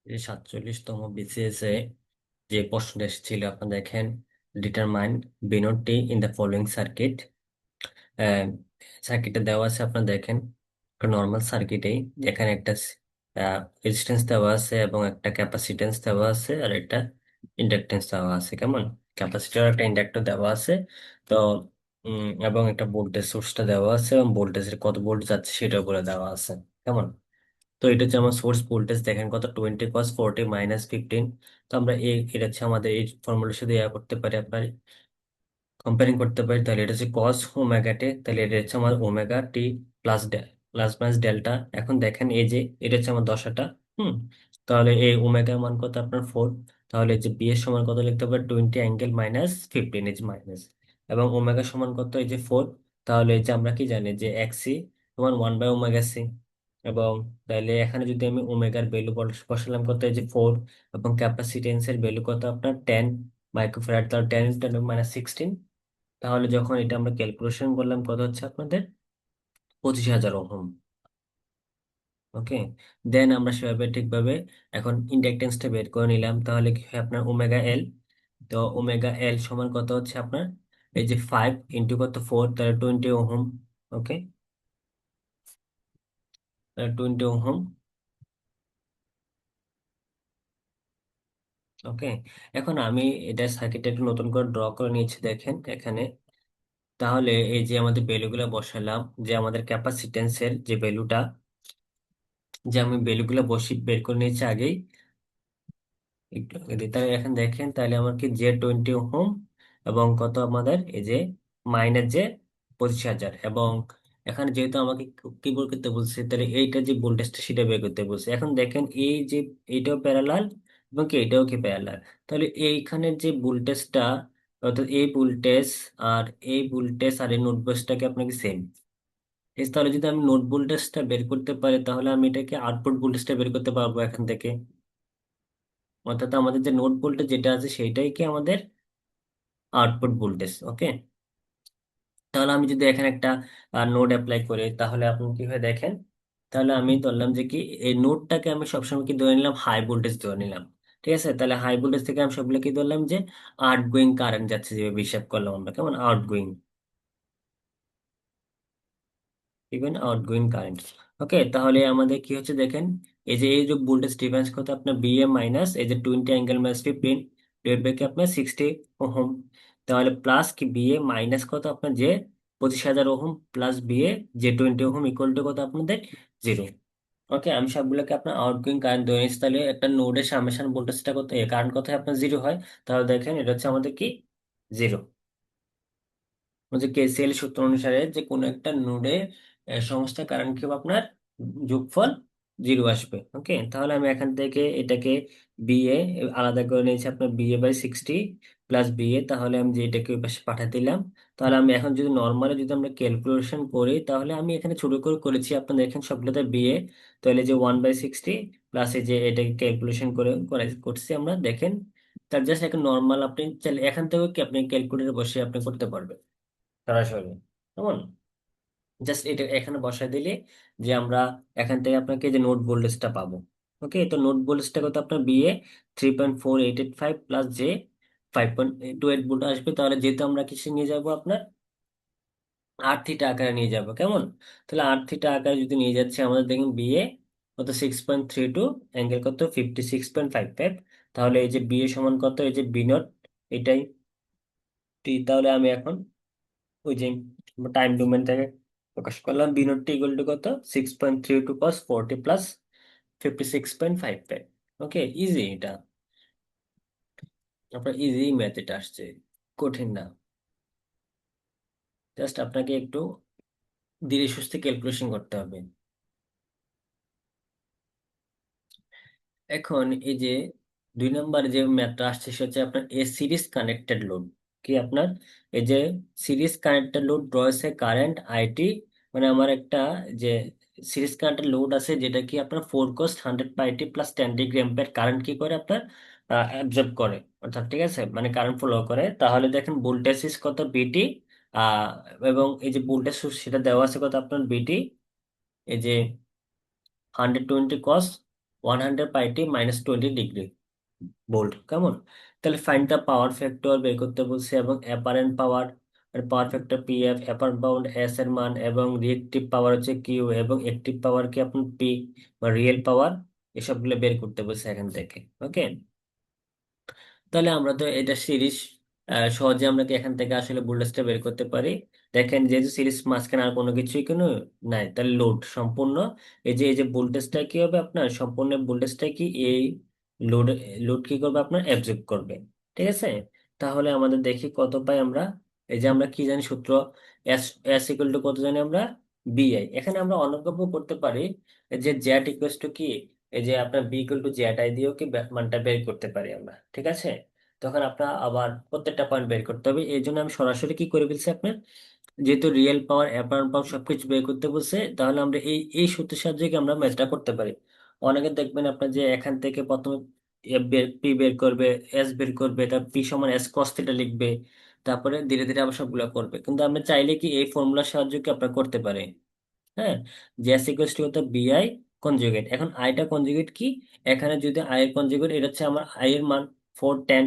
এই 47তম বিসিএস এ যে প্রশ্ন এসেছিল আপনারা দেখেন, ডিটারমাইন বিনোডটি ইন দ্য ফলোইং সার্কিট। সার্কিটে দেওয়া আছে, আপনারা দেখেন নর্মাল সার্কিটেই এখানে একটা রেজিস্ট্যান্স দেওয়া আছে এবং একটা ক্যাপাসিটেন্স দেওয়া আছে আর একটা ইন্ডাকটেন্স দেওয়া আছে। কেমন, ক্যাপাসিটর একটা ইন্ডাক্টর দেওয়া আছে। তো এবং একটা ভোল্টেজ সোর্সটা দেওয়া আছে এবং ভোল্টেজের কত ভোল্ট যাচ্ছে সেটা বলে দেওয়া আছে। কেমন, তো এটা হচ্ছে আমার সোর্স ভোল্টেজ, দেখেন কত, 20 cos 40 - 15। তো আমরা এটা হচ্ছে আমাদের এই ফর্মুলার সাথে ইয়া করতে পারি, আপনার কম্পেয়ারিং করতে পারি। তাহলে এটা হচ্ছে কস ওমেগা টি, তাহলে এটা হচ্ছে আমার omega t plus plus minus delta. এখন দেখেন এই যে এটা হচ্ছে আমার দশাটা। হুম, তাহলে এই ওমেগা মান কত আপনার 4। তাহলে এই যে বি এর সমান কত লিখতে পারি, 20 ∠ -15, এই যে মাইনাস। এবং ওমেগা সমান কত, এই যে 4। তাহলে এই যে আমরা কি জানি যে এক্সি সমান 1/ওমেগা সি। এবং তাহলে এখানে যদি আমি ওমেগার ভ্যালু বসালাম কত, এই যে 4। এবং ক্যাপাসিটেন্সের ভ্যালু কত আপনার 10 মাইক্রোফ্যারাড, তাহলে 10 × 10⁻16। তাহলে যখন এটা আমরা ক্যালকুলেশন করলাম কত হচ্ছে আপনাদের 25,000 ওহম। ওকে, দেন আমরা সেভাবে ঠিকভাবে এখন ইন্ডাকটেন্সটা বের করে নিলাম। তাহলে কি হয় আপনার ওমেগা এল। তো ওমেগা এল সমান কত হচ্ছে আপনার, এই যে 5 × কত 4, তাহলে 20 ওহম। ওকে, 20 ওহম। ওকে, এখন আমি এটা সার্কিটটা একটু নতুন করে ড্র করে নিয়েছি, দেখেন এখানে। তাহলে এই যে আমাদের ভ্যালুগুলো বসালাম, যে আমাদের ক্যাপাসিটেন্সের যে ভ্যালুটা, যে আমি ভ্যালুগুলো বসি বের করে নিয়েছি আগেই, একটু আগে দিয়ে। তাহলে এখন দেখেন, তাহলে আমার কি যে 20 ওহম এবং কত আমাদের এই যে মাইনাস যে 25,000। এবং এখানে যেহেতু আমাকে কি বের করতে বলছে, তাহলে এইটা যে ভোল্টেজটা সেটা বের করতে বলছে। এখন দেখেন এই যে এইটাও প্যারালাল এবং কি এটাও কি প্যারালাল। তাহলে এইখানে যে ভোল্টেজটা, অর্থাৎ এই ভোল্টেজ আর এই ভোল্টেজ আর এই নোড ভোল্টেজটাকে আপনাকে সেম। তাহলে যদি আমি নোড ভোল্টেজটা বের করতে পারি, তাহলে আমি এটাকে আউটপুট ভোল্টেজটা বের করতে পারবো এখান থেকে। অর্থাৎ আমাদের যে নোড ভোল্টেজ যেটা আছে সেইটাই কি আমাদের আউটপুট ভোল্টেজ। ওকে, তাহলে আমি যদি এখানে একটা নোড অ্যাপ্লাই করি, তাহলে আপনি কিভাবে দেখেন, তাহলে আমি ধরলাম যে কি এই নোডটাকে আমি সবসময় কি ধরে নিলাম, হাই ভোল্টেজ ধরে নিলাম। ঠিক আছে, তাহলে হাই ভোল্টেজ থেকে আমি সবগুলো কি ধরলাম, যে আউট গোয়িং কারেন্ট যাচ্ছে, যেভাবে হিসাব করলাম আমরা, কেমন out going, even outgoing current. Okay, তাহলে আমাদের কি হচ্ছে দেখেন, এই যে ভোল্টেজ ডিফারেন্স কত আপনার বিএ মাইনাস এই যে 20 ∠ -15 ডিভাইড বাই কি আপনার 60 ওহম। তাহলে প্লাস কি বিএ মাইনাস কত আপনার যে 25,000 ওহম প্লাস বিএ যে 20 ওহম ইকুয়াল টু কত আপনাদের 0। ওকে, আমি সবগুলোকে আপনার আউটগোয়িং কারেন্ট ধরে নিচ্ছি। তাহলে একটা নোডের সামেশন ভোল্টেজটা কত, কারেন্ট কত হয় আপনার 0 হয়। তাহলে দেখেন এটা হচ্ছে আমাদের কি 0। যে কেসিএল সূত্র অনুসারে যে কোনো একটা নোডে সমস্ত কারেন্ট কিউব আপনার যোগফল 0 আসবে। ওকে, তাহলে আমি এখান থেকে এটাকে বিএ আলাদা করে নিয়েছি, আপনার BA/60 প্লাস বিএ। তাহলে আমি যে এটাকে ওই পাশে পাঠিয়ে দিলাম। তাহলে আমি এখন যদি নর্মালি যদি আমরা ক্যালকুলেশন করি, তাহলে আমি এখানে ছোট করে করেছি, আপনার দেখেন সবগুলোতে বিএ। তাহলে যে 1/60 প্লাস এই যে এটাকে ক্যালকুলেশন করছি আমরা, দেখেন তার জাস্ট এখন নর্মাল আপনি চাইলে এখান থেকেও কি আপনি ক্যালকুলেটর বসে আপনি করতে পারবেন সরাসরি। কেমন, জাস্ট এটা এখানে বসায় দিলে যে আমরা এখান থেকে আপনাকে যে নোট ভোল্টেজটা পাবো। ওকে, তো নোট ভোল্টেজটা কত আপনার বিএ 3.4885 প্লাস যে 5.28 ভোল্ট আসবে। তাহলে যেহেতু আমরা কিসে নিয়ে যাব আপনার আর থিটা আকারে নিয়ে যাব। কেমন, তাহলে আর থিটা আকারে যদি নিয়ে যাচ্ছে, আমাদের দেখুন বিএ কত 6.32, অ্যাঙ্গেল কত 56.55। তাহলে এই যে বিএ সমান কত, এই যে বি নট এটাই টি। তাহলে আমি এখন ওই যে টাইম ডোমেন থেকে প্রকাশ করলাম, বি নট ইকুয়াল টু কত 6.32 cos 40 প্লাস 56.55। ওকে, ইজি এটা, আপনার ইজি ম্যাথ এটা আসছে, কঠিন না। জাস্ট আপনাকে একটু ধীরে সুস্থে ক্যালকুলেশন করতে হবে। এখন এই যে 2 নম্বর যে ম্যাথটা আসছে সেটা হচ্ছে আপনার এ সিরিজ কানেক্টেড লোড। কি আপনার এই যে সিরিজ কানেক্টেড লোড রয়েছে কারেন্ট আইটি, মানে আমার একটা যে সিরিজ কানেক্টেড লোড আছে যেটা কি আপনার 4 cos 100πt plus 10 degree ampere current কি করে আপনার অ্যাবজর্ব করে, অর্থাৎ ঠিক আছে মানে কারেন্ট ফ্লো করে। তাহলে দেখেন ভোল্টেজ ইস কত বিটি, আহ এবং এই যে ভোল্টেজ সেটা দেওয়া আছে কত আপনার বিটি, এই যে 120 cos 100πt-20 ডিগ্রি ভোল্ট, কেমন? তাহলে ফাইন্ড দ্য পাওয়ার ফ্যাক্টর বের করতে বলছে, এবং apparent power, power factor PF, apparent power S এর মান, এবং রিয়েক্টিভ পাওয়ার হচ্ছে কিউ, এবং অ্যাক্টিভ পাওয়ার কি আপনার পি, বা রিয়েল পাওয়ার, এসবগুলো বের করতে বলছে এখান থেকে। ওকে, তাহলে আমরা তো এটা সিরিজ, সহজে আমরা কি এখান থেকে আসলে ভোল্টেজটা বের করতে পারি। দেখেন যেহেতু সিরিজ মাঝখানে আর কোনো কিছুই কোনো নাই, তাহলে লোড সম্পূর্ণ, এই যে ভোল্টেজটা কি হবে আপনার, সম্পূর্ণ ভোল্টেজটা কি এই লোড, লোড কি করবে আপনার অ্যাবজর্ব করবে। ঠিক আছে, তাহলে আমাদের দেখি কত পাই আমরা। এই যে আমরা কি জানি সূত্র, এস এস ইকুয়াল টু কত জানি আমরা, বিআই। এখানে আমরা অনুজ্ঞাপও করতে পারি যে জেড ইকুয়াল টু কি, এই যে আপনার B equal to Z I দিয়েও কি মানটা বের করতে পারি আমরা। ঠিক আছে, তখন আপনার আবার প্রত্যেকটা পয়েন্ট বের করতে হবে, এই জন্য আমি সরাসরি কি করে ফেলছি আপনার, যেহেতু রিয়েল পাওয়ার অ্যাপারেন্ট পাওয়ার সবকিছু বের করতে বলছে, তাহলে আমরা এই এই সূত্রের সাহায্যে কি আমরা ম্যাথটা করতে পারি। অনেকে দেখবেন আপনার যে এখান থেকে প্রথমে এফ বের পি বের করবে, এস বের করবে, এটা পি সমান এস কস থিটা লিখবে, তারপরে ধীরে ধীরে আবার সবগুলো করবে। কিন্তু আমরা চাইলে কি এই ফর্মুলার সাহায্যে কি আপনারা করতে পারে। হ্যাঁ, গ্যাস ইকুয়ালস টু হতো বিআই কনজুগেট। এখন আইটা কনজুগেট কি, এখানে যদি আই এর কনজুগেট, এটা হচ্ছে আমার আই এর মান 410।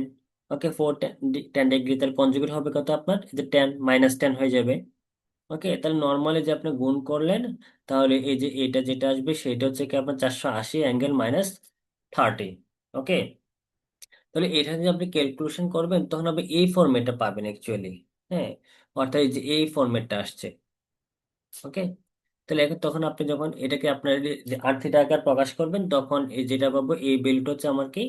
ওকে, 410 ডিগ্রি, তার কনজুগেট হবে কত আপনার, এই যে 10 - 10 হয়ে যাবে। ওকে, তাহলে নর্মালি যে আপনি গুণ করলেন, তাহলে এই যে এটা যেটা আসবে সেটা হচ্ছে কি আপনার 480 অ্যাঙ্গেল -30। ওকে, তাহলে এটা যদি আপনি ক্যালকুলেশন করবেন, তখন আপনি এই ফরম্যাটটা পাবেন অ্যাকচুয়ালি। হ্যাঁ, অর্থাৎ এই যে এই ফরম্যাটটা আসছে। ওকে, তাহলে এখন তখন আপনি যখন এটাকে আপনার আর্থিটা আকার প্রকাশ করবেন, তখন এই যেটা পাবো এই ভ্যালুটা হচ্ছে আমার কি,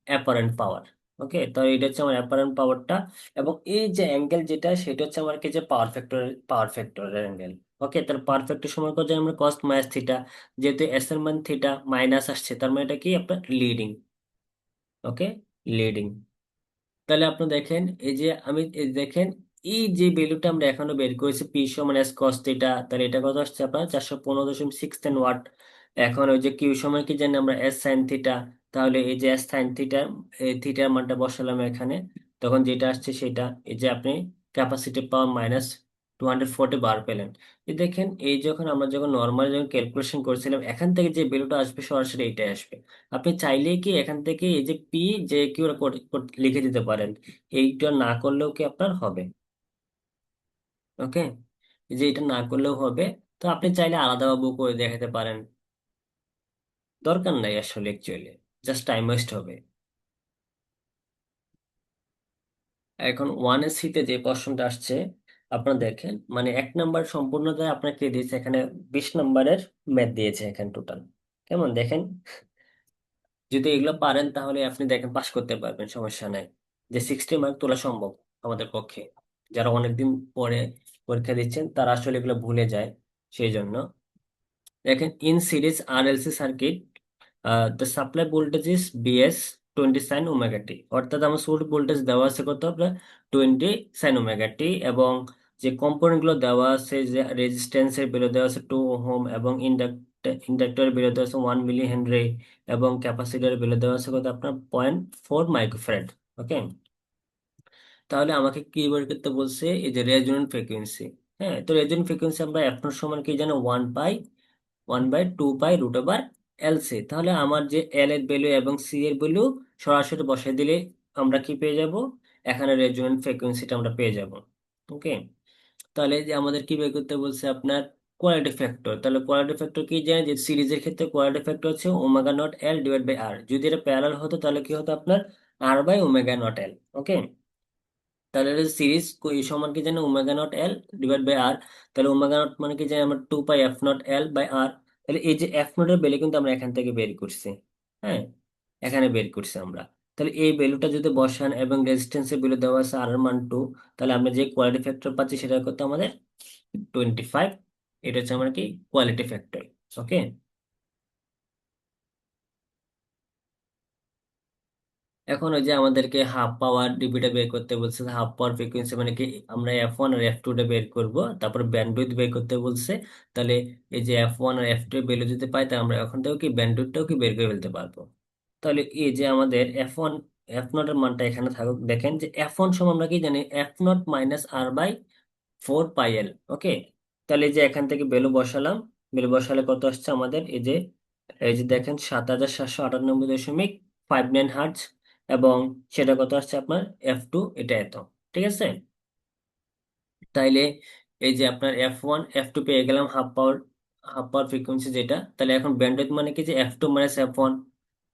অ্যাপারেন্ট পাওয়ার। ওকে, তো এটা হচ্ছে আমার অ্যাপারেন্ট পাওয়ারটা, এবং এই যে অ্যাঙ্গেল যেটা সেটা হচ্ছে আমার কি, যে পাওয়ার ফ্যাক্টরের অ্যাঙ্গেল। ওকে, তাহলে পাওয়ার ফ্যাক্টর সময় কত জানি আমরা, কস মাইনাস থিটা, যেহেতু এস এর মান থিটা মাইনাস আসছে, তার মানে এটা কি আপনার লিডিং। ওকে, লিডিং। তাহলে আপনি দেখেন এই যে আমি দেখেন এই যে ভ্যালুটা আমরা এখনো বের করেছি, পি সমান এস কস থিটা, তাহলে এটা কত আসছে আপনার 415.610 ওয়াট। এখন ওই যে কিউ সমান কি জানি আমরা এস সাইন থিটা, তাহলে এই যে এস সাইন থিটা, এই থিটার মানটা বসালাম এখানে, তখন যেটা আসছে সেটা, এই যে আপনি ক্যাপাসিটি পাওয়ার -240 বার পেলেন। এই দেখেন এই যখন আমরা যখন নর্মাল যখন ক্যালকুলেশন করেছিলাম, এখান থেকে যে ভ্যালুটা আসবে সরাসরি এইটাই আসবে। আপনি চাইলেই কি এখান থেকে এই যে পি, যে কিউ লিখে দিতে পারেন, এইটা না করলেও কি আপনার হবে। ওকে, এই যে এটা না করলেও হবে, তো আপনি চাইলে আলাদাভাবে করে দেখাতে পারেন, দরকার নাই আসলে অ্যাকচুয়ালি, জাস্ট টাইম ওয়েস্ট হবে। এখন 1 এর যে প্রশ্নটা আসছে, আপনারা দেখেন মানে 1 নাম্বার সম্পূর্ণতা আপনাকে দিয়েছে এখানে, 20 নাম্বারের ম্যাথ দিয়েছে এখানে টোটাল। কেমন দেখেন, যদি এগুলো পারেন তাহলে আপনি দেখেন পাশ করতে পারবেন, সমস্যা নাই। যে 60 মার্ক তোলা সম্ভব আমাদের পক্ষে, যারা অনেকদিন পরে পরীক্ষা দিচ্ছেন তারা আসলে এগুলো ভুলে যায়, সেই জন্য। দেখেন in series R LC circuit, the supply voltage is VS 20 sin ωt, অর্থাৎ আমার সোর্স ভোল্টেজ দেওয়া আছে কত আপনার 20 sin ωt, এবং যে কম্পোনেন্ট গুলো দেওয়া আছে, যে রেজিস্ট্যান্সের ভ্যালু দেওয়া আছে 2 ওহম, এবং ইন্ডাক্টরের ভ্যালু দেওয়া আছে 1 মিলি হেনরি, এবং ক্যাপাসিটরের ভ্যালু দেওয়া আছে কত আপনার 0.4 মাইক্রোফ্যারাড। ওকে, তাহলে আমাকে কি বের করতে বলছে, এই যে রেজোন্যান্ট ফ্রিকোয়েন্সি। হ্যাঁ, তো রেজোন্যান্ট ফ্রিকোয়েন্সি আমরা এফ নট সমান কি জানো, 1/2π√এলসি। তাহলে আমার যে এল এর ভ্যালু এবং সি এর ভ্যালু সরাসরি বসাই দিলে আমরা কি পেয়ে যাব, এখানে রেজোন্যান্ট ফ্রিকোয়েন্সিটা আমরা পেয়ে যাব। ওকে, তাহলে এই যে আমাদের কি বের করতে বলছে আপনার কোয়ালিটি ফ্যাক্টর, তাহলে কোয়ালিটি ফ্যাক্টর কি জানেন, যে সিরিজের ক্ষেত্রে কোয়ালিটি ফ্যাক্টর হচ্ছে ω0L/R। যদি এটা প্যারালাল হতো তাহলে কি হতো আপনার R/ω0L। ওকে, তাহলে সিরিজ সমান কি জানি ω0L/R, তাহলে ω0 মানে কি জানি আমরা 2πf0L/R। তাহলে এই যে এফ নটের ভ্যালু কিন্তু আমরা এখান থেকে বের করছি। হ্যাঁ, এখানে বের করছি আমরা। তাহলে এই ভ্যালুটা যদি বসান, এবং রেজিস্ট্যান্সের ভ্যালু দেওয়া আছে আর এর মান 2, তাহলে আমরা যে কোয়ালিটি ফ্যাক্টর পাচ্ছি সেটা করতে আমাদের 25। এটা হচ্ছে আমার কি কোয়ালিটি ফ্যাক্টর। ওকে, এখন ওই যে আমাদেরকে হাফ পাওয়ার ডিবিটা বের করতে বলছে, হাফ পাওয়ার ফ্রিকোয়েন্সি মানে কি, আমরা F1 আর F2 টা বের করব, তারপর ব্যান্ডউইথ বের করতে বলছে। তাহলে এই যে F1 আর F2 এর ভ্যালু যদি পাই, তাহলে আমরা এখন থেকেও কি ব্যান্ডউইথটাও কি বের করে ফেলতে পারবো। তাহলে এই যে আমাদের F0 এর মানটা এখানে থাকুক, দেখেন যে F1 সমান আমরা কি জানি, F0 - R/4πL। ওকে, তাহলে এই যে এখান থেকে ভ্যালু বসালাম, ভ্যালু বসালে কত আসছে আমাদের, এই যে এই যে দেখেন 7798.59 হার্টজ, এবং সেটা কত আসছে আপনার F2, এটা এত। ঠিক আছে, তাইলে এই যে আপনার F1 F2 পেয়ে গেলাম, হাফ পাওয়ার ফ্রিকোয়েন্সি যেটা। তাহলে এখন ব্যান্ডউইথ মানে কি, যে F2 মাইনাস F1।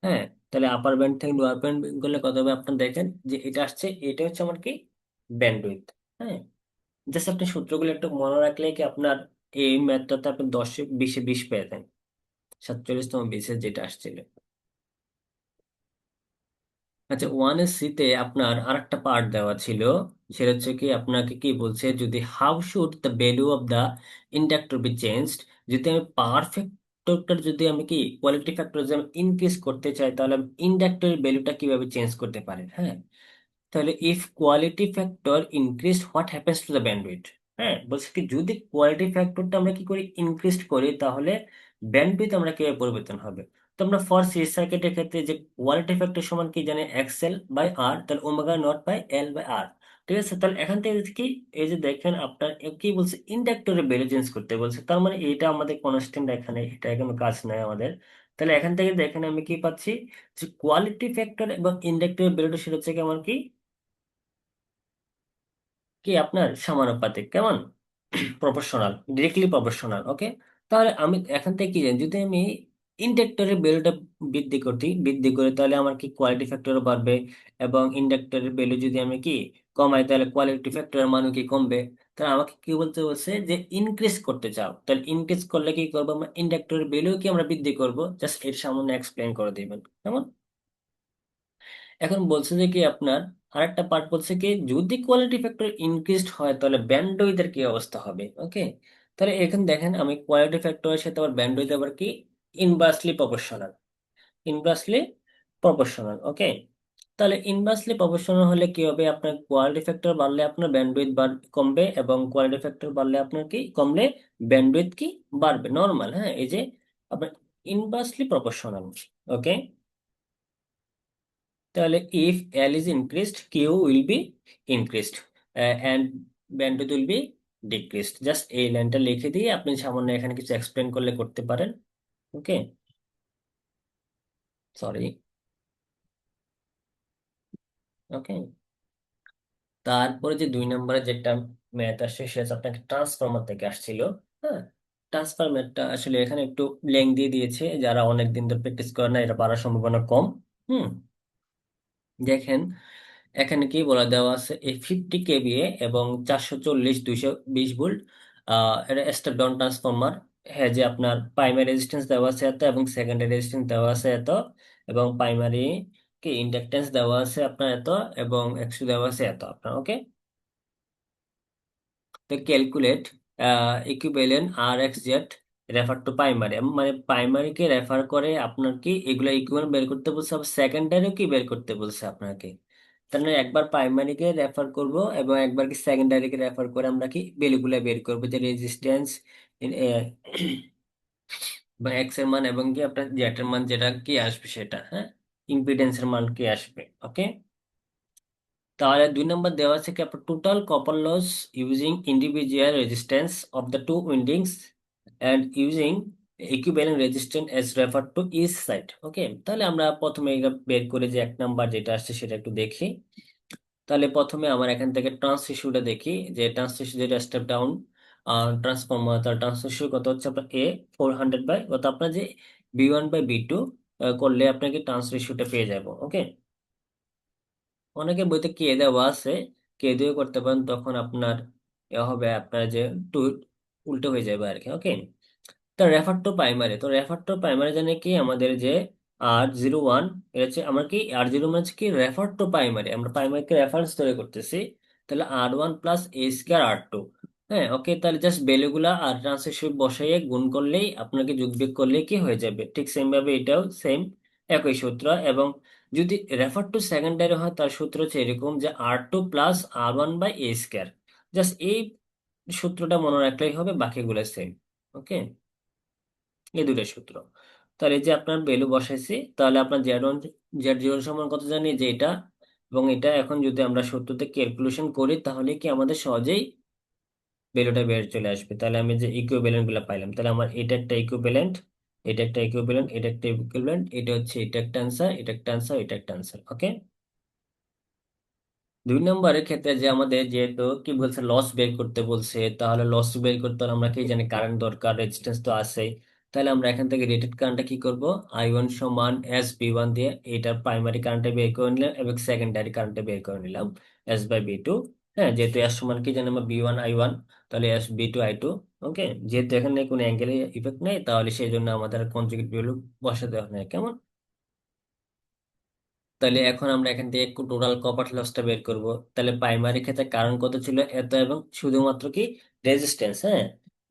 হ্যাঁ, তাহলে আপার ব্যান্ড থেকে লোয়ার ব্যান্ড করলে কত হবে, আপনার দেখেন যে এটা আসছে, এটা হচ্ছে আমার কি ব্যান্ডউইথ। হ্যাঁ, জাস্ট আপনি সূত্রগুলো একটু মনে রাখলে কি আপনার এই ম্যাথটাতে আপনি 10-এ 20-এ 20 পেয়ে যান, 47তম বেসে যেটা আসছিল। আচ্ছা, 1 এর সি-তে আপনার আরেকটা পার্ট দেওয়া ছিল, সেটা হচ্ছে কি আপনাকে কি বলছে, যদি how should the value of the inductor be changed, যদি আমি পাওয়ার ফ্যাক্টরটা, যদি আমি কি কোয়ালিটি ফ্যাক্টর যদি আমি ইনক্রিজ করতে চাই, তাহলে আমি ইন্ডাক্টরের ভ্যালুটা কিভাবে চেঞ্জ করতে পারি। হ্যাঁ, তাহলে if quality factor increase what happens to the bandwidth. হ্যাঁ, বলছে কি যদি কোয়ালিটি ফ্যাক্টরটা আমরা কি করি, ইনক্রিজ করি, তাহলে ব্যান্ডউইথ আমরা কিভাবে পরিবর্তন হবে। তো আমরা ফর সিরিজ সার্কিটের ক্ষেত্রে যে কোয়ালিটি ফ্যাক্টর সমান কি জানি, XL/R, তাহলে ওমেগা নট বাই L/R। ঠিক আছে, তাহলে এখান থেকে কি, এই যে দেখেন আপনার কি বলছে, ইন্ডাক্টরের ভ্যালু চেঞ্জ করতে বলছে, তার মানে এটা আমাদের কনস্ট্যান্ট, এখানে এটা কোনো কাজ নাই আমাদের। তাহলে এখান থেকে দেখেন আমি কি পাচ্ছি, যে কোয়ালিটি ফ্যাক্টর এবং ইন্ডাক্টরের ভ্যালুটা সেটা হচ্ছে কি আমার কি, আপনার সমানুপাতিক, কেমন, প্রপোর্শনাল, ডিরেক্টলি প্রপোর্শনাল। ওকে, তাহলে আমি এখান থেকে কি জানি, যদি আমি ইন্ডাক্টরের ভ্যালুটা বৃদ্ধি করি, তাহলে আমার কি কোয়ালিটি ফ্যাক্টরও বাড়বে, এবং ইন্ডাক্টরের ভ্যালু যদি আমি কি কমাই, তাহলে কোয়ালিটি ফ্যাক্টরের মানও কি কমবে। তাহলে আমাকে কি বলতে বলছে, যে ইনক্রিজ করতে চাও, তাহলে ইনক্রিজ করলে কি করবো, আমরা ইন্ডাক্টরের ভ্যালু কি আমরা বৃদ্ধি করব, জাস্ট এর সামান্য এক্সপ্লেন করে দিবেন, কেমন। এখন বলছে যে কি আপনার আরেকটা পার্ট বলছে কি, যদি কোয়ালিটি ফ্যাক্টর ইনক্রিজড হয়, তাহলে ব্যান্ডউইথের কি অবস্থা হবে। ওকে, তাহলে এখানে দেখেন আমি কোয়ালিটি ফ্যাক্টরের সাথে আবার ব্যান্ডউইথ আবার কি inversely proportional, inversely proportional. Okay, তাহলে ইনভার্সলি প্রপোর্শনাল হলে কি হবে, আপনার কোয়ালিটি ফ্যাক্টর বাড়লে আপনার ব্যান্ডউইথ কমবে, এবং কোয়ালিটি ফ্যাক্টর বাড়লে আপনার কি কমলে ব্যান্ডউইথ কি বাড়বে, নর্মাল। হ্যাঁ, এই যে আপনার ইনভার্সলি প্রপোর্শনাল। ওকে, তাহলে if L is increased, Q will be increased, and bandwidth will be decreased. Just এই লাইনটা লিখে দিয়ে আপনি সামান্য এখানে কিছু এক্সপ্লেন করলে করতে পারেন। ওকে, সরি। ওকে, তারপরে যে 2 নম্বরে যেটা ম্যাথ আসছে, সেটা হচ্ছে আপনাকে ট্রান্সফরমার থেকে আসছিল। হ্যাঁ, ট্রান্সফরমারটা আসলে এখানে একটু লেংথি দিয়েছে, যারা অনেক দিন ধরে প্র্যাকটিস করে না, এটা পারার সম্ভাবনা কম। হুম, দেখেন এখানে কি বলা দেওয়া আছে, এই 50 kVA এবং 440/220 ভোল্ট, এটা স্টেপ ডাউন ট্রান্সফরমার। হ্যাঁ, যে আপনার প্রাইমারি রেজিস্ট্যান্স দেওয়া আছে এত, এবং সেকেন্ডারি রেজিস্ট্যান্স দেওয়া আছে এত, এবং প্রাইমারি কি ইন্ডাকট্যান্স দেওয়া আছে আপনার এত, এবং এক্সট্রা দেওয়া আছে এত আপনার। ওকে, তো calculate equivalent R x Z refer to primary, মানে প্রাইমারিকে রেফার করে আপনার কি এগুলা ইকুইভ্যালেন্ট বের করতে বলছে, আবার সেকেন্ডারিও কি বের করতে বলছে আপনাকে। তাহলে একবার প্রাইমারিকে রেফার করব, এবং একবার কি সেকেন্ডারিকে রেফার করে আমরা কি ভ্যালুগুলো বের করবো, যে রেজিস্ট্যান্স বা এক্স এর মান, এবং কি আপনার জেড এর মান যেটা কি আসবে সেটা। হ্যাঁ, ইম্পিডেন্সের মান কি আসবে। ওকে, তাহলে 2 নম্বর দেওয়া আছে কি আপনার total copper loss using individual resistance of the two windings and using equivalent resistance as refer to each side. Okay, তাহলে আমরা প্রথমে এটা বের করে, যে 1 নম্বর যেটা আসছে সেটা একটু দেখি। তাহলে প্রথমে আমার এখান থেকে ট্রান্স রেশিওটা দেখি, যে ট্রান্স রেশিও যেটা স্টেপ ডাউন ট্রান্সফর্মার, তার ট্রান্স রেশিও কত হচ্ছে আপনার 400 কত, আপনার যে V1/V2 করলে আপনাকে ট্রান্স রেশিওটা পেয়ে যাবো। ওকে, অনেকে বইতে কে দেওয়া আছে, কে দিয়ে করতে পারেন, তখন আপনার হবে আপনার যে টু উল্টো হয়ে যাবে আর কি। ওকে, তো রেফার টু প্রাইমারি জানে কি আমাদের যে R01, এটা হচ্ছে আমার কি R01 মানে হচ্ছে কি রেফার টু প্রাইমারি, আমরা প্রাইমারিকে রেফারেন্স ধরে করতেছি। তাহলে R1 + A² R2। হ্যাঁ, ওকে, তাহলে জাস্ট ভ্যালুগুলা আর ট্রান্সলেশন বসাইয়ে গুণ করলেই আপনাকে যোগ বিয়োগ করলেই কি হয়ে যাবে, ঠিক সেম ভাবে এটাও সেম একই সূত্র। এবং যদি রেফার টু সেকেন্ডারি হয়, তার সূত্র হচ্ছে এরকম, যে R2 + R1/A²। জাস্ট এই সূত্রটা মনে রাখলেই হবে, বাকিগুলো সেম। ওকে, এই দুটো সূত্র। তাহলে এই যে আপনার ভ্যালু বসাইছি, তাহলে আপনার Z1 Z0 সমান কত জানি, যে এটা, এবং এটা এখন যদি আমরা সূত্রতে ক্যালকুলেশন করি, তাহলে কি আমাদের সহজেই ভ্যালুটা বের চলে আসবে। তাহলে আমি যে ইকুইভ্যালেন্ট গুলো পাইলাম, তাহলে আমার এটা একটা ইকুইভ্যালেন্ট, এটা একটা ইকুইভ্যালেন্ট, এটা একটা ইকুইভ্যালেন্ট, এটা হচ্ছে এটা একটা অ্যান্সার, এটা একটা অ্যান্সার, এটা একটা অ্যান্সার। ওকে। 2 নম্বরের ক্ষেত্রে যে আমাদের যেহেতু কি বলছে লস বের করতে বলছে, তাহলে লস বের করতে হলে আমরা কি জানি কারেন্ট দরকার, রেজিস্ট্যান্স তো আছেই। তাহলে আমরা এখান থেকে রেটেড কারেন্টটা কি করব, I1 সমান এস বি ওয়ান দিয়ে এটার প্রাইমারি কারেন্টটা বের করে নিলাম এবং সেকেন্ডারি কারেন্টটা বের করে নিলাম এস বাই বি টু। হ্যাঁ, যেহেতু এস সমান কি জানি আমরা B1 I1, তাহলে এস B2 I2। ওকে, যেহেতু এখানে কোনো অ্যাঙ্গেলের ইফেক্ট নেই, তাহলে সেই জন্য আমাদের কনজুগেট ভ্যালু বসাতে হবে না। কেমন? তাহলে এখন আমরা এখান থেকে টোটাল কপার লসটা বের করব। তাহলে প্রাইমারি ক্ষেত্রে কারণ কত ছিল, এত, এবং শুধুমাত্র কি রেজিস্ট্যান্স। হ্যাঁ,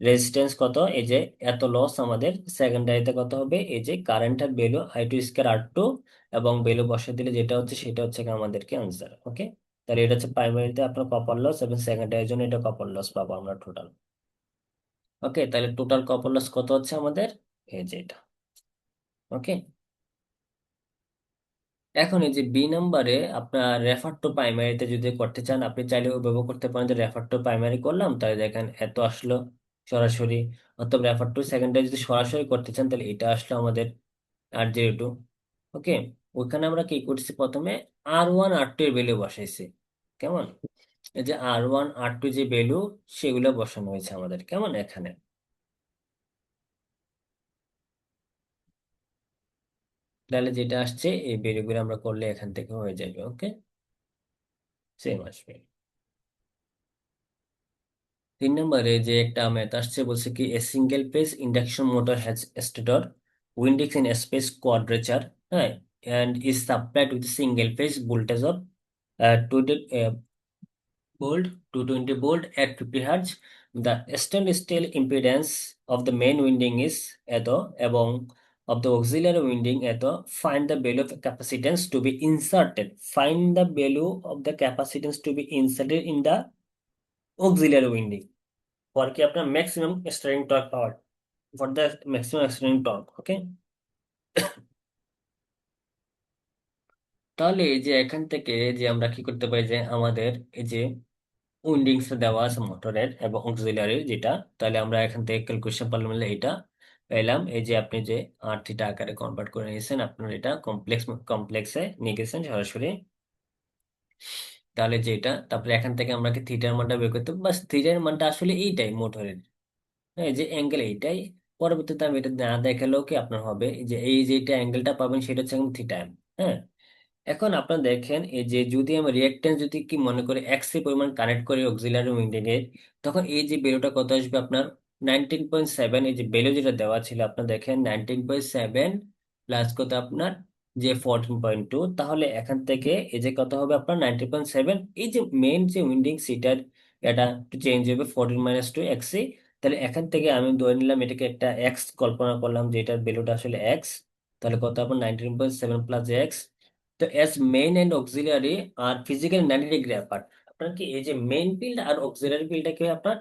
রেজিস্ট্যান্স কত, এই যে এত লস আমাদের। সেকেন্ডারিতে কত হবে, এই যে কারেন্টের ভ্যালু I2 স্কয়ার R2, এবং ভ্যালু বসিয়ে দিলে যেটা হচ্ছে সেটা হচ্ছে কি আমাদেরকে আনসার। ওকে, তাহলে এটা হচ্ছে প্রাইমারিতে আপনার কপার লস, এবং সেকেন্ডারির জন্য এটা কপার লস পাবো আমরা টোটাল। ওকে, তাহলে টোটাল কপার লস কত হচ্ছে আমাদের, এই যে এটা। ওকে, এখন এই যে B নম্বরে আপনার রেফার টু প্রাইমারিতে যদি করতে চান, আপনি চাইলে ব্যবহার করতে পারেন যে রেফার টু প্রাইমারি করলাম, তাহলে দেখেন এত আসলো সরাসরি। অথবা রেফার টু সেকেন্ডারি যদি সরাসরি করতে চান, তাহলে এটা আসলো আমাদের R02। ওকে, ওইখানে আমরা কি করছি, প্রথমে R1 R2 এর ভ্যালু বসাইছি। কেমন? এই যে R1 R2 যে ভ্যালু, সেগুলো বসানো হয়েছে আমাদের। কেমন? এখানে তাহলে যেটা আসছে এই ভ্যালুগুলো আমরা করলে এখান থেকে হয়ে যাবে। ওকে, সেম আসবে। 3 নম্বরে যে একটা ম্যাথ আসছে, বলছে কি a single phase induction motor has stator windings in space quadrature, হ্যাঁ, and is supplied with a single phase voltage of 20 volt, 220 volt at 50 hertz. The stainless steel impedance of the main winding is এত, এবং of the auxiliary winding এত। Find the value of capacitance to be inserted. Find the value of the capacitance to be inserted in the auxiliary winding for কি আপনার maximum starting torque পাওয়ার, for the maximum starting torque. Okay, তাহলে এই যে এখান থেকে যে আমরা কি করতে পারি, যে আমাদের এই যে উইন্ডিংস দেওয়া আছে মোটরের এবং অক্সিলারি যেটা, তাহলে আমরা এখান থেকে ক্যালকুলেশন পারলাম এটা পেলাম। এই যে আপনি যে R থিটা আকারে কনভার্ট করে নিয়েছেন, আপনার এটা কমপ্লেক্সে নিয়ে গেছেন সরাসরি। তাহলে যেটা, তারপরে এখান থেকে আমরা কি থিটার মানটা বের করতে, বাস থিটার মানটা আসলে এইটাই মোটরের। হ্যাঁ, এই যে অ্যাঙ্গেল এইটাই। পরবর্তীতে আমি এটা না দেখালেও কি আপনার হবে, এই যে এই যে অ্যাঙ্গেলটা পাবেন সেটা হচ্ছে থিটা। হ্যাঁ, এখন আপনারা দেখেন এই যে যদি আমি রিঅ্যাকট্যান্স যদি কি মনে করি এক্স এর পরিমাণ কানেক্ট করি অক্সিলারি উইন্ডিং এর, তখন এই যে বেলোটা কত আসবে আপনার 19.7। এই যে বেলো যেটা দেওয়া ছিল আপনার দেখেন 19.7 প্লাস কত আপনার যে 14.2, তাহলে এখান থেকে এই যে কত হবে আপনার 19.7। এই যে মেইন যে উইন্ডিং সিটার, এটা একটু চেঞ্জ হবে 14 - 2 XC। তাহলে এখান থেকে আমি ধরে নিলাম এটাকে একটা এক্স কল্পনা করলাম, যে এটার বেলোটা আসলে এক্স। তাহলে কত আপনার 19.7 প্লাস এক্স। তো as main and auxiliary are physical 90 degree apart. আপনার কি এই যে মেইন ফিল্ড আর অক্সিলারি ফিল্ডটা কি হয় আপনার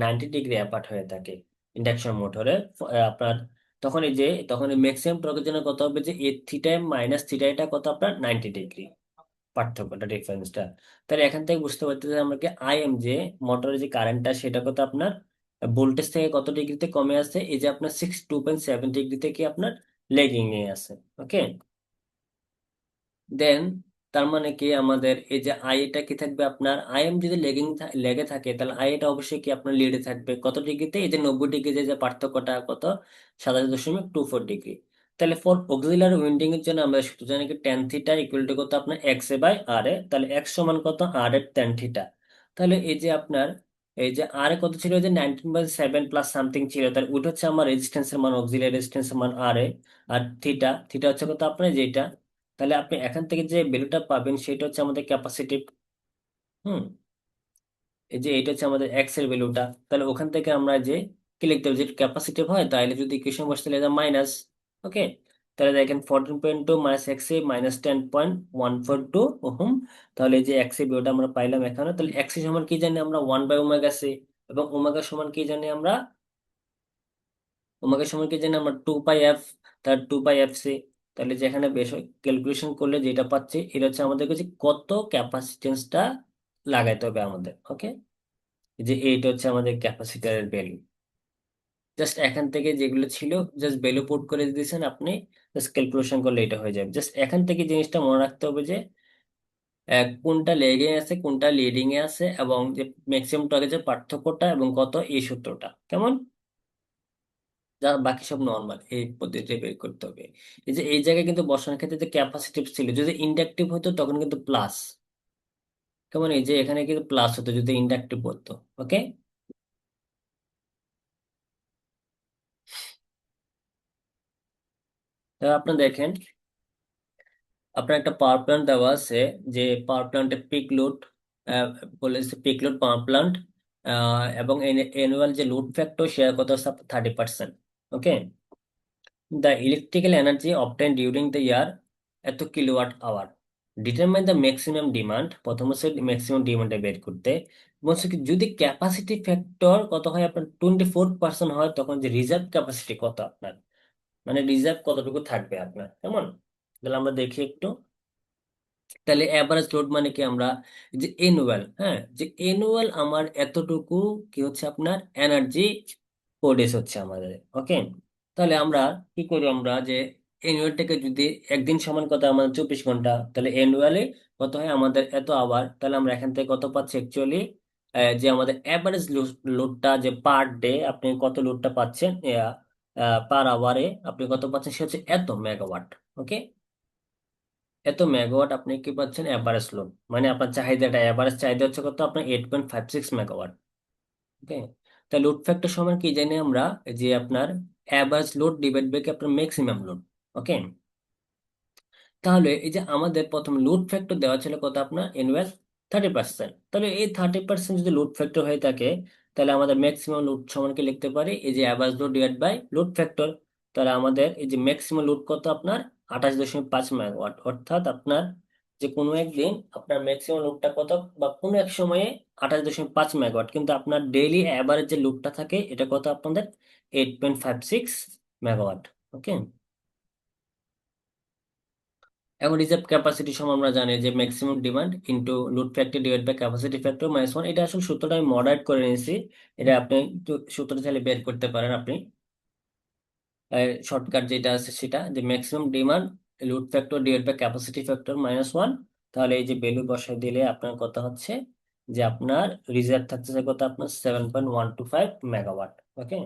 90 ডিগ্রি অ্যাপার্ট হয়ে থাকে ইন্ডাকশন মোটরে। আপনার তখন এই যে তখন ম্যাক্সিমাম টর্কের জন্য কত হবে, যে এ থিটা মাইনাস থিটা, এটা কত আপনার 90 ডিগ্রি পার্থক্যটা, ডিফারেন্সটা। তাহলে এখান থেকে বুঝতে পারতেছি আমরা কি আই এম যে মোটরের যে কারেন্টটা সেটা কত আপনার ভোল্টেজ থেকে কত ডিগ্রিতে কমে আছে, এই যে আপনার 62.7 ডিগ্রিতে কি আপনার লেগিং এ আছে। ওকে, দেন তার মানে কি আমাদের এই যে আই এটা কি থাকবে আপনার, আই এম যদি লেগে থাকে, তাহলে আই এটা অবশ্যই কি আপনার লিডে থাকবে কত ডিগ্রিতে, এই যে 90 ডিগ্রি যে পার্থক্যটা কত, 27.24 ডিগ্রি। তাহলে ফর অক্সিলারি উইন্ডিং এর জন্য আমরা সূত্র জানি কি টেন থিটা ইকুয়াল টু কত আপনার এক্স এ বাই আর এ। তাহলে এক্স সমান কত, আর এর টেন থিটা। তাহলে এই যে আপনার এই যে আর এ কত ছিল, যে 19.7 প্লাস সামথিং ছিল, তাহলে ওটা হচ্ছে আমার রেজিস্ট্যান্সের মান, অক্সিলারি রেজিস্ট্যান্সের মান আর এ। আর থিটা থিটা হচ্ছে কত আপনার যেটা। তাহলে আপনি এখান থেকে যে ভ্যালুটা পাবেন সেটা হচ্ছে আমাদের ক্যাপাসিটিভ। হুম, এই যে এটা হচ্ছে আমাদের এক্স এর ভ্যালুটা। তাহলে ওখান থেকে আমরা যে কি লিখতে হবে, যে ক্যাপাসিটিভ হয় তাহলে যদি ইকুয়েশন বসতে তাহলে মাইনাস। ওকে, তাহলে দেখেন 14.2 মাইনাস এক্স এ মাইনাস 10.142 ওহম। তাহলে এই যে এক্স এর ভ্যালুটা আমরা পাইলাম এখানে। তাহলে এক্স এর সমান কি জানি আমরা 1/ওমেগা সি, এবং ওমেগা সমান কি জানি আমরা, ওমেগা সমান কি জানি আমরা 2 পাই এফ, তার 2 পাই এফ সি। তাহলে যেখানে বেশ ক্যালকুলেশন করলে যেটা পাচ্ছি, এটা হচ্ছে আমাদের কাছে কত ক্যাপাসিটেন্সটা লাগাইতে হবে আমাদের। ওকে, যে এইটা হচ্ছে আমাদের ক্যাপাসিটারের ভ্যালু। জাস্ট এখান থেকে যেগুলো ছিল জাস্ট ভ্যালু পুট করে দিয়েছেন আপনি, জাস্ট ক্যালকুলেশন করলে এটা হয়ে যাবে। জাস্ট এখান থেকে জিনিসটা মনে রাখতে হবে যে কোনটা লেগিং আছে কোনটা লিডিং এ আছে, এবং যে ম্যাক্সিমাম টর্কের পার্থক্যটা এবং কত, এই সূত্রটা কেমন। যা বাকি সব নর্মাল, এই পদ্ধতিতে বের করতে হবে। এই যে এই জায়গায় কিন্তু বসানোর ক্ষেত্রে যে ক্যাপাসিটিভ ছিল, যদি ইন্ডাকটিভ হতো তখন কিন্তু প্লাস, কেমন, এই যে এখানে কিন্তু প্লাস হতো যদি ইন্ডাকটিভ হতো। ওকে, তো আপনি দেখেন আপনার একটা পাওয়ার প্ল্যান্ট দেওয়া আছে, যে পাওয়ার প্ল্যান্টের পিক লোড বলেছে, পিক লোড পাওয়ার প্ল্যান্ট, এবং অ্যানুয়াল যে লোড ফ্যাক্টর শেয়ার কত আছে 30%। Okay, the electrical energy obtain during the year এত kilowatt hour, determine the maximum demand, প্রথম হচ্ছে ম্যাক্সিমাম ডিমান্ডটা বের করতে। বলছে কি যদি ক্যাপাসিটি ফ্যাক্টর কত হয় আপনার 24% হয়, তখন যে রিজার্ভ ক্যাপাসিটি কত আপনার, মানে রিজার্ভ কতটুকু থাকবে আপনার, কেমন। তাহলে আমরা দেখি একটু। তাহলে অ্যাভারেজ লোড মানে কি, আমরা যে এনুয়াল, হ্যাঁ, যে এনুয়াল আমার এতটুকু কি হচ্ছে আপনার এনার্জি প্রডিউস হচ্ছে আমাদের। ওকে, তাহলে আমরা কি করি, আমরা যে এনুয়ালটাকে যদি একদিন সমান কত আমাদের 24 ঘন্টা, তাহলে এনুয়ালি কত হয় আমাদের এত আবার, তাহলে আমরা এখান থেকে কত পাচ্ছি অ্যাকচুয়ালি, যে আমাদের অ্যাভারেজ লোডটা যে পার ডে আপনি কত লোডটা পাচ্ছেন পার আওয়ারে আপনি কত পাচ্ছেন, সে হচ্ছে এত মেগাওয়াট। ওকে, এত মেগাওয়াট আপনি কি পাচ্ছেন এভারেজ লোড, মানে আপনার চাহিদাটা এভারেজ চাহিদা হচ্ছে কত আপনার 8.56 মেগাওয়াট। ওকে, তা লোড ফ্যাক্টর সমান কি জানি আমরা, যে আপনার এভারেজ লোড ডিভাইড বাই কি আপনার ম্যাক্সিমাম লোড। ওকে, তাহলে এই যে আমাদের প্রথম লোড ফ্যাক্টর দেওয়া ছিল কত আপনার এনুয়াল 30%, তাহলে এই 30% যদি লোড ফ্যাক্টর হয়ে থাকে, তাহলে আমাদের ম্যাক্সিমাম লোড সমান কি লিখতে পারি, এই যে average load divide by load factor. তাহলে আমাদের এই যে ম্যাক্সিমাম লোড কত আপনার 28.5 মেগাওয়াট, অর্থাৎ আপনার যে কোনো একদিন আপনার ম্যাক্সিমাম লোডটা কত, বা কোনো এক সময়ে 28.5 মেগাওয়াট, কিন্তু আপনার ডেইলি অ্যাভারেজ যে লোডটা থাকে এটা কত আপনাদের 8.56 মেগাওয়াট। ওকে, এখন রিজার্ভ ক্যাপাসিটি সমান আমরা জানি যে maximum demand into load factor divide by capacity factor -1। এটা আসলে সূত্রটা আমি মডারেট করে নিয়েছি, এটা আপনি একটু সূত্রটা চাইলে বের করতে পারেন আপনি। শর্টকাট যেটা আছে সেটা, যে maximum demand load factor divide by capacity factor -1। তাহলে এই যে ভ্যালু বসাই দিলে আপনার কথা হচ্ছে যে আপনার রিজার্ভ থাকতেছে কত আপনার 7.125 মেগাওয়াট। ওকে,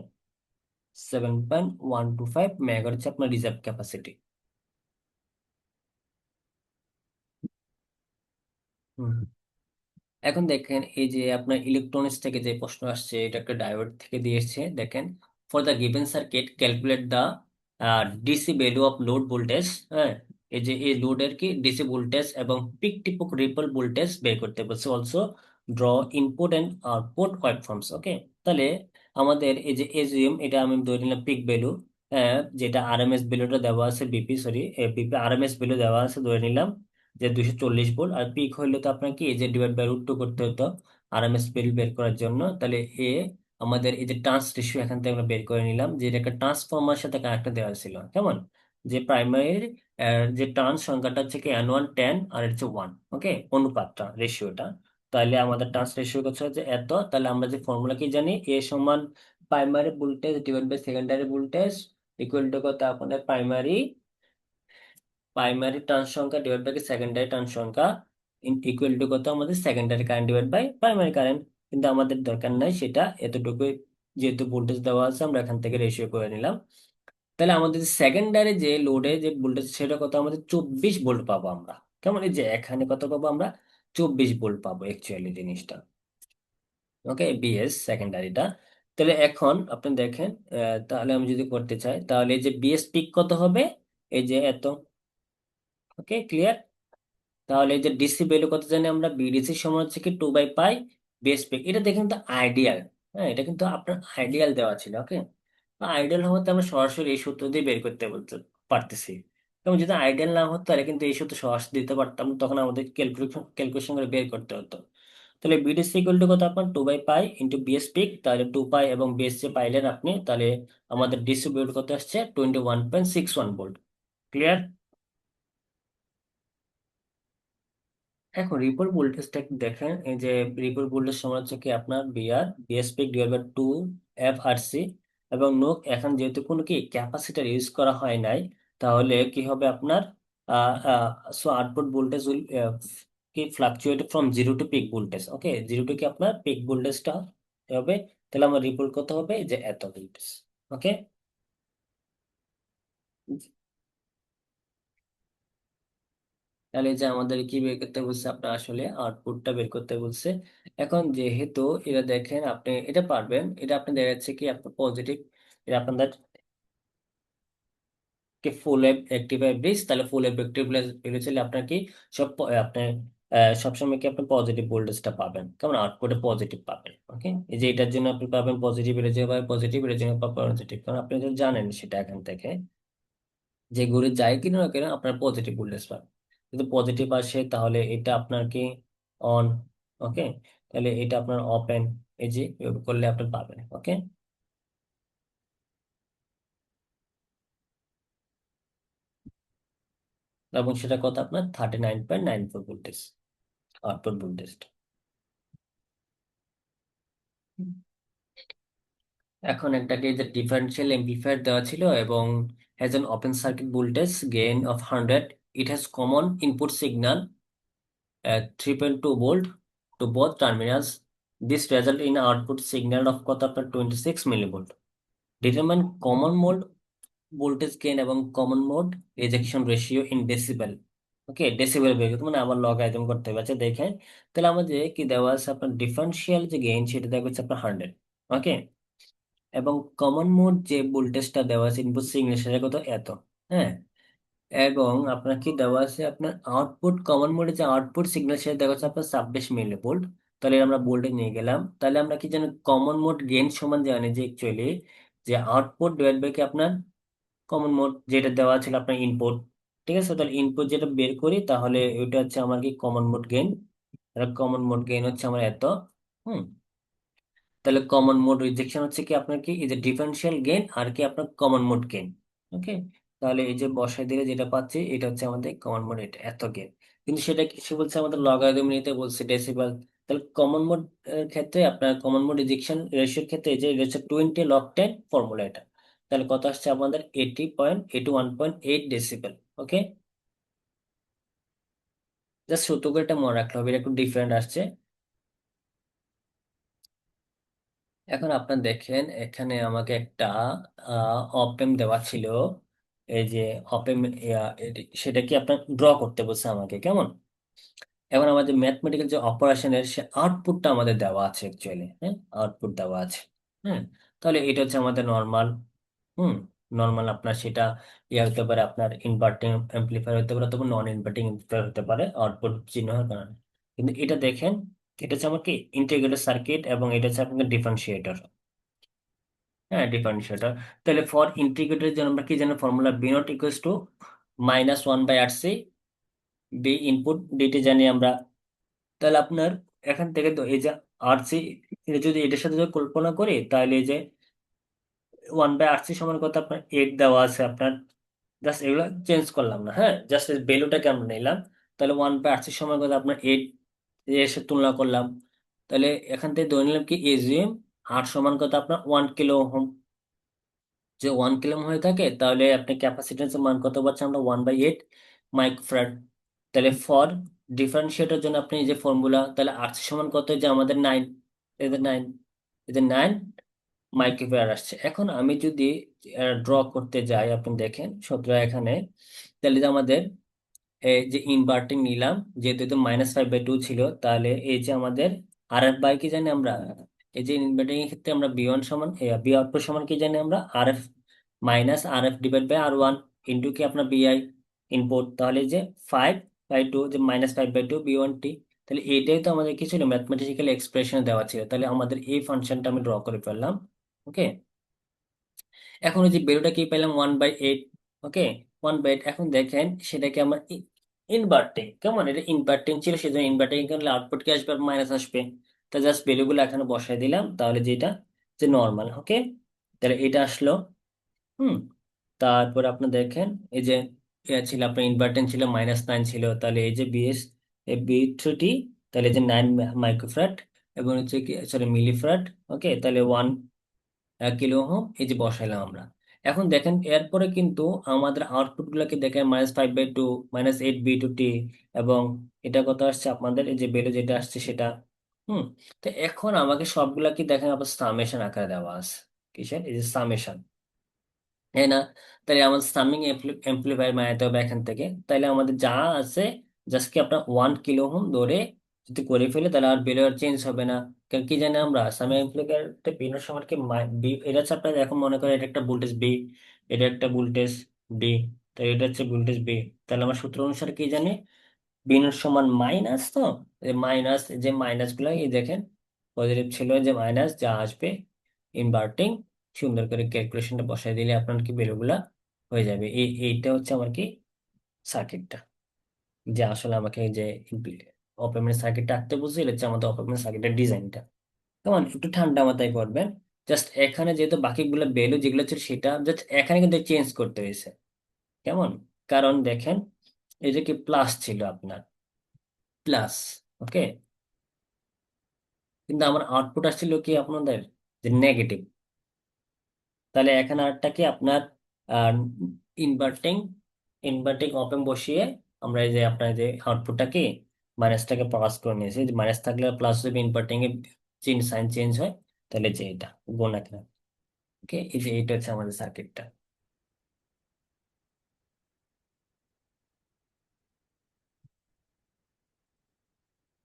7.125 মেগাওয়াট হচ্ছে আপনার রিজার্ভ ক্যাপাসিটি। এখন দেখেন এই যে আপনার ইলেকট্রনিক্স থেকে যে প্রশ্ন আসছে, এটা একটা ডায়োড থেকে দিয়েছে। দেখেন, for the given circuit calculate the DC value of load voltage. হ্যাঁ, এই যে এই লোডের কি ডিসি ভোল্টেজ এবং পিক টিপক রিপল ভোল্টেজ বের করতে বলছে। Also draw input and output waveforms. Okay, তাহলে আমাদের এই যে এজিএম, এটা আমি ধরে নিলাম পিক ভ্যালু, যেটা আরএমএস ভ্যালুটা দেওয়া আছে BP, sorry BP RMS value দেওয়া আছে ধরে নিলাম যে 240 ভোল্ট, আর পিক হইলে তো আপনার কি এই যে ডিভাইড বাই √2 করতে হতো আরএমএস ভ্যালু বের করার জন্য। তাহলে এ আমাদের এই যে ট্রান্স রেশিও এখান থেকে আমরা বের করে নিলাম, যে এটা একটা ট্রান্সফর্মার সাথে কানেক্ট দেওয়া ছিল, কেমন, যে প্রাইমারি যে ট্রান্স সংখ্যাটা হচ্ছে কি N1 10 আর হচ্ছে 1। ওকে, অনুপাতটা রেশিওটা, তাহলে আমাদের ট্রান্স রেশিও হচ্ছে যে এত। তাহলে আমরা যে ফর্মুলা কি জানি, এ সমান primary voltage divide by secondary voltage equal to কত আপনাদের প্রাইমারি প্রাইমারি ট্রান্স সংখ্যা ডিভাইড বাই সেকেন্ডারি ট্রান্স সংখ্যা ইকুয়াল টু কত আমাদের secondary current divide by primary current. কিন্তু আমাদের দরকার নাই সেটা, এতটুকু যেহেতু ভোল্টেজ দেওয়া আছে আমরা এখান থেকে রেশিও করে নিলাম। তাহলে আমাদের সেকেন্ডারি যে লোডে যে ভোল্টেজ সেটা কত আমাদের 24 ভোল্ট পাবো আমরা, কেমন, এই যে এখানে কত পাবো আমরা 24 ভোল্ট পাবো অ্যাকচুয়ালি জিনিসটা। ওকে, বিএস সেকেন্ডারিটা। তাহলে এখন আপনি দেখেন, তাহলে আমি যদি করতে চাই তাহলে এই যে বিএস পিক কত হবে, এই যে এত। ওকে, ক্লিয়ার। তাহলে এই যে ডিসি ভ্যালু কত জানি আমরা, বিডিসি সমান হচ্ছে কি 2/পাই বিএসপি। এটা দেখে কিন্তু আইডিয়াল, হ্যাঁ, এটা কিন্তু আপনার আইডিয়াল দেওয়া ছিল। ওকে, আইডিয়াল হওয়াতে আমরা সরাসরি এই সূত্র দিয়ে বের করতে বলতে পারতেছি। এবং যদি আইডিয়াল না হতো তাহলে কিন্তু এই সূত্র সরাসরি দিতে পারতাম, তখন আমাদের ক্যালকুলেশন ক্যালকুলেশন করে বের করতে হতো। তাহলে বিডিসি ইকুয়াল টু কত আপনার 2/পাই ইন্টু বিএসপি, তাহলে 2 পাই এবং বিএসসি পাইলেন আপনি, তাহলে আমাদের ডিসি ভ্যালু কত আসছে 21.61 ভোল্ট। ক্লিয়ার। এখন রিপল ভোল্টেজটা একটু দেখেন, এই যে রিপল ভোল্টেজ সমান হচ্ছে কি আপনার VR VSP divide by 2 F R C. এবং নোক এখন যেহেতু কোনো কি ক্যাপাসিটর ইউজ করা হয় নাই, তাহলে কি হবে আপনার, সো আউটপুট ভোল্টেজ উইল কি fluctuate from zero to peak voltage. Okay, zero to কি আপনার পিক ভোল্টেজটা হবে, তাহলে আমার রিপোর্ট করতে হবে যে এত ভোল্টেজ। ওকে, তাহলে এই যে আমাদের কি বের করতে বলছে, আপনার আসলে আউটপুটটা বের করতে বলছে। এখন যেহেতু এটা দেখেন আপনি এটা পারবেন, এটা আপনি দেখা যাচ্ছে কি আপনার পজিটিভ, এটা আপনাদের কি ফুল অ্যাক্টিভ ব্রিজ, তাহলে ফুল অ্যাক্টিভ ব্রিজ হলে আপনার কি সব আপনি সবসময় কি আপনি পজিটিভ ভোল্টেজটা পাবেন, কেমন আউটপুটে পজিটিভ পাবেন। ওকে, এই যে এটার জন্য আপনি পাবেন পজিটিভ, এর জন্য পাবেন পজিটিভ, এর জন্য পাবেন পজিটিভ, কারণ আপনি তো জানেন সেটা এখান থেকে যে ঘুরে যায় কিনা না কেন আপনার পজিটিভ ভোল্টেজ পাবেন। যদি পজিটিভ আসে তাহলে এটা আপনার কি অন। ওকে, তাহলে এটা আপনার ওপেন, এই যে এভাবে করলে আপনি পাবেন। ওকে, এবং সেটা কত আপনার 39.94 ভোল্টেজ আউটপুট ভোল্টেজ। এখন একটাকে যে ডিফারেনশিয়াল এমপ্লিফায়ার দেওয়া ছিল এবং has an open circuit voltage gain of 100, it has common input signal 3.2 volt to both terminals, this result in output signal of কত আপনার 26 millivolt. Determine common mode voltage gain এবং common mode rejection ratio in decibel. Okay, decibel বের করতে মানে আবার logarithm করতে হবে। আচ্ছা দেখেন, তাহলে আমাদের কি দেওয়া আছে, আপনার ডিফারেন্সিয়াল যে গেইন সেটা দেওয়া হচ্ছে আপনার 100। ওকে, এবং কমন মোড যে ভোল্টেজটা দেওয়া আছে ইনপুট সিগন্যাল সেটা কত এত। হ্যাঁ, এবং আপনার কি দেওয়া আছে, আপনার আউটপুট কমন মোডে যে আউটপুট সিগন্যাল সেটা দেওয়া আছে আপনার 26 মিলি ভোল্ট। তাহলে আমরা ভোল্টে নিয়ে গেলাম, তাহলে আমরা কি জানি কমন মোড গেইন সমান জানি যে অ্যাকচুয়ালি যে আউটপুট ডিভাইড বাই কি আপনার কমন মোড যেটা দেওয়া ছিল আপনার ইনপুট। ঠিক আছে, তাহলে ইনপুট যেটা বের করি তাহলে ওইটা হচ্ছে আমার কি common mode gain. Common mode gain হচ্ছে আমার এত। হুম, তাহলে কমন মোড রিজেকশন হচ্ছে কি আপনার কি এই যে ডিফারেন্সিয়াল গেইন আর কি আপনার কমন মোড গেইন। ওকে, তাহলে এই যে বসাই দিলে যেটা পাচ্ছি এটা হচ্ছে আমাদের কমন মোড, এটা এত গেইন। কিন্তু সেটা কিছু বলছে আমাদের লগারিদম নিতে বলছে ডেসিবেল। তাহলে কমন মোড ক্ষেত্রে আপনার কমন মোড রিজেকশন রেশিওর ক্ষেত্রে এই যে এটা হচ্ছে 20 লগ 10 ফর্মুলা এটা, তাহলে কত আসছে আমাদের 80.81.8 ডেসিবেল। ওকে, জাস্ট সত্য করে এটা মনে রাখতে হবে, এটা একটু ডিফারেন্ট আসছে। এখন আপনার দেখেন এখানে আমাকে একটা অপেম দেওয়া ছিল, এই যে অপেম, সেটা কি আপনার ড্র করতে বলছে আমাকে, কেমন। এখন আমাদের ম্যাথমেটিক্যাল যে অপারেশনের সে আউটপুটটা আমাদের দেওয়া আছে অ্যাকচুয়ালি, হ্যাঁ আউটপুট দেওয়া আছে। হ্যাঁ, তাহলে এটা হচ্ছে আমাদের নর্মাল। হুম, নর্মাল আপনার সেটা ইয়ে হতে পারে, আপনার ইনভার্টিং অ্যাম্প্লিফায়ার হতে পারে, তবে নন ইনভার্টিং অ্যাম্প্লিফায়ার হতে পারে আউটপুট চিহ্নের কারণে। কিন্তু এটা দেখেন, এটা হচ্ছে আমাকে ইন্টিগ্রেটেড সার্কিট এবং এটা হচ্ছে আপনার ডিফারেন্সিয়েটর। হ্যাঁ, ডিফারেন্সিয়েটর। তাহলে ফর ইন্টিগ্রেটের জন্য আমরা কি জানি formula, V not equals to -1/RC, V input DT জানি আমরা। তাহলে আপনার এখান থেকে তো এই যে আরসি, এটা যদি এটার সাথে যদি কল্পনা করি তাহলে এই যে 1/RC সমান কত আপনার 8 দেওয়া আছে আপনার। জাস্ট এগুলো চেঞ্জ করলাম না, হ্যাঁ জাস্ট ভ্যালুটাকে আমরা নিলাম। তাহলে 1/RC সমান কত আপনার 8, এসে তুলনা করলাম। তাহলে এখান থেকে ধরে নিলাম কি এজিএম আর সমান কত আপনার 1 কিলো। যে 1 কিলো হয়ে থাকে তাহলে আপনি ক্যাপাসিটেন্সের মান কত পাচ্ছেন আমরা 1/8 মাইক্রোফ্যারাড। তাহলে ফর ডিফারেন্সিয়েটের জন্য আপনি এই যে ফর্মুলা, তাহলে আরসি সমান কত, যে আমাদের 9, এদের 9, এদের 9 মাইক্রোফ্যারাড আসছে। এখন আমি যদি ড্র করতে যাই আপনি দেখেন সূত্র এখানে, তাহলে যে আমাদের এই যে ইনভার্টিং নিলাম, যেহেতু এটা -5/2 ছিল, তাহলে এই যে আমাদের আর এফ বাই কি জানি আমরা, এই যে ইনভার্টিং এর ক্ষেত্রে আমরা বি ওয়ান সমান, বি আউটপুট সমান কি জানি আমরা আর এফ -RF/R1 ইন্টু কি আপনার বিআই ইনপুট, তাহলে এই যে 5/2, যে -5/2 B1T। তাহলে এইটাই তো আমাদের কি ছিল ম্যাথমেটিক্যাল এক্সপ্রেশন দেওয়া ছিল, তাহলে আমাদের এই ফাংশনটা আমি ড্র করে ফেললাম। ওকে, এখন ওই যে ভ্যালুটা কি পেলাম 1/8। ওকে, 1/8। এখন দেখেন সেটাকে আমার ইনভার্টিং, কেমন এটা ইনভার্টিং ছিল সেজন্য ইনভার্টিং করলে আউটপুট কি আসবে, মাইনাস আসবে। তা জাস্ট ভ্যালুগুলো এখানে বসাই দিলাম, তাহলে যেটা যে নর্মাল। ওকে, তাহলে এটা আসলো। হুম, তারপর আপনি দেখেন এই যে ছিল আপনার ইনভার্টেন্স ছিল -9 ছিল, তাহলে এই যে বি3টি, তাহলে এই যে 9 মাইক্রোফ্যারাড এবং হচ্ছে কি সরি মিলিফ্যারাড। ওকে, তাহলে কিলো ওহম এই যে বসাইলাম আমরা। এখন দেখেন এরপরে কিন্তু আমাদের আউটপুট গুলাকে দেখেন -5/2, -8 b/t, এবং এটা কত আসছে আপনাদের, এই যে ভ্যালু যেটা আসছে সেটা। হুম। তো এখন আমাকে সবগুলা কি দেখেন আবার সামেশন আকারে দেওয়া আছে। কিসের? এই যে সামেশন, তাই না? তাহলে আমাদের সামিং এমপ্লিফায়ার বানাতে হবে এখান থেকে। তাহলে আমাদের যা আছে জাস্ট কি আপনার 1 কিলো ওহম ধরে যদি করে ফেলে, তাহলে আর ভ্যালু আর চেঞ্জ হবে না। কারণ কি জানি আমরা সামিং এমপ্লিফায়ারটা পিনের সময় কি এটা হচ্ছে আপনার, এখন মনে করেন এটা একটা ভোল্টেজ বি, এটা একটা ভোল্টেজ বি, তাই এটা হচ্ছে ভোল্টেজ বি। তাহলে আমার সূত্র অনুসারে কি জানি, বিনের সমান মাইনাস, তো মাইনাস, যে মাইনাস গুলা এই দেখেন পজিটিভ ছিল, যে মাইনাস যা আসবে ইনভার্টিং, সুন্দর করে ক্যালকুলেশনটা বসাই দিলে আপনার কি ভ্যালুগুলা হয়ে যাবে। এইটা হচ্ছে আমার কি সার্কিটটা, যে আসলে আমাকে এই যে অপারেন্ট সার্কিটটা আঁকতে বুঝতে হচ্ছে আমাদের অপারেন্ট সার্কিটের ডিজাইনটা। কেমন একটু ঠান্ডা মাথায় করবেন। জাস্ট এখানে যেহেতু বাকিগুলো ভ্যালু যেগুলো ছিল সেটা জাস্ট এখানে কিন্তু চেঞ্জ করতে হয়েছে। কেমন? কারণ দেখেন এই যে কি প্লাস ছিল আপনার, প্লাস, ওকে, কিন্তু আমার আউটপুট আসছিল কি আপনাদের, যে নেগেটিভ। তাহলে এখানে আরটা কি আপনার ইনভার্টিং, ইনভার্টিং অপেন বসিয়ে আমরা এই যে আপনার যে আউটপুটটা কি মাইনাসটাকে প্লাস করে নিয়েছি, যে মাইনাস থাকলে প্লাস যদি ইনভার্টিং এর চেঞ্জ, সাইন চেঞ্জ হয়, তাহলে যে এটা গুণ এখানে। ওকে, এই যে এটা হচ্ছে আমাদের সার্কিটটা।